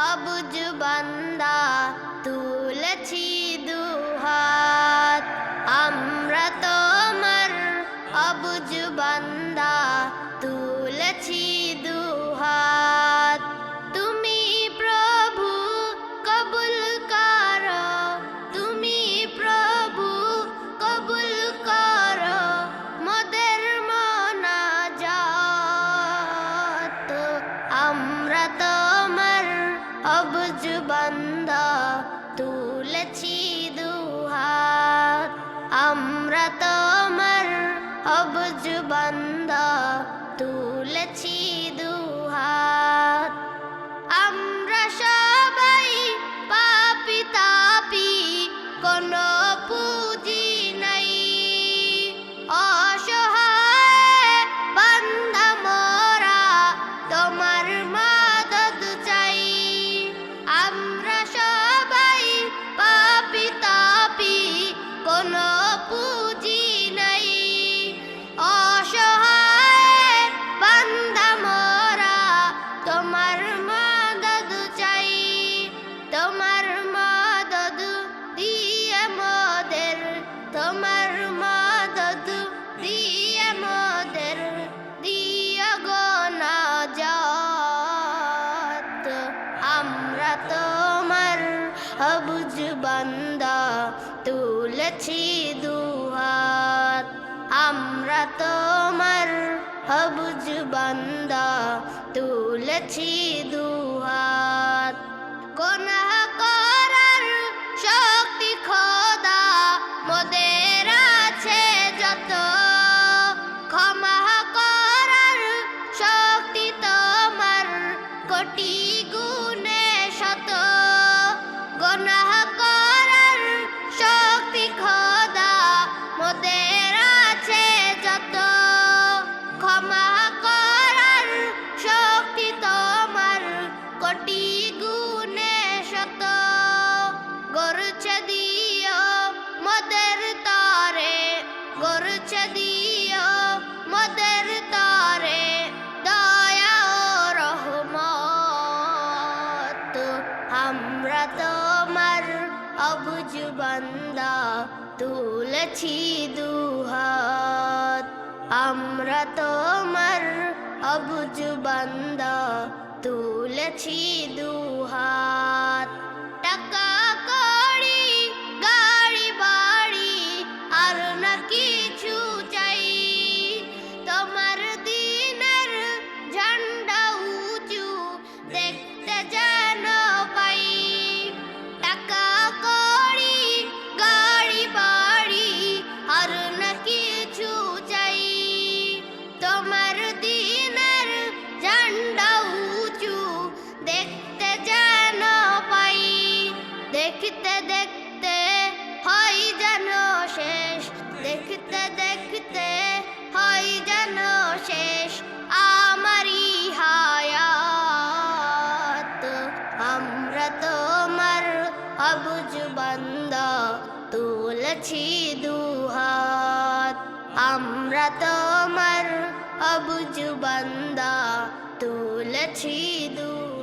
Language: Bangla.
অবুঝ বান্দা তুলেছি দুহাত। আমরা তোমার অবুঝ বান্দা তুলেছি দুহাত। তুমি প্রভু কবুল করো, তুমি প্রভু কবুল করো মোদের মোনাজাত। আমরা তোমার অবুঝ বান্দা তুলেছি দুহাত। আমরা তোমার অবুঝ বান্দা তুলেছি দুহাত। আমরা সবাই পাপী তাপী, কোনো পুঁজি নাই, অসহায় বান্দা মোরা তোমার মদদ চাই। আমরা সবাই পাপী তাপী, কোনো পুঁজি নাই, অসহায় বান্দা মোরা তোমার মদদ চাই। তোমার মদদ দিয়ে মোদের, তোমার মদদ দিয়ে মোদের দিও গো নাজাত। আমরা তোমার অবুঝ বান্দা তুলেছি দুহাত। আমরা তোমার অবুঝ বান্দা তুলেছি দুহাত। গুনাহ করার শক্তি খোদা মোদের আছে যত, ক্ষমা করার শক্তি তোমার কোটি গুণে শত। গুনাহ করার শক্তি খোদা মোদের আছে যত, ক্ষমা করার শক্তি তোমার কোটি গুণে শত। গরুছে দিও মোদের তরে, গরুছে দিও মোদের তরে দয়া ও রহমত। আমরা তোমার অবুঝ বান্দা তুলেছি দুহাত। আমরা তোমার অবুঝ বান্দা তুলেছি দুহাত। টাকা কড়ি গাড়ি বাড়ি আর না কিছু চাই, তোমার দিনের ঝান্ডা উঁচু দেখতে যেন পাই। টাকা কড়ি গাড়ি বাড়ি আর না কিছু চাই, তোমার দিনের ঝান্ডা উঁচু দেখতে যেন পাই। দেখতে দেখতে হয় যেন শেষ, দেখতে দেখতে হয় যেন শেষ আমারই হায়াত। আমরা তোমার অবুঝ বান্দা তুলেছি দুহাত। আমরা তোমার অবুঝ বান্দা তুলেছি দুহাত।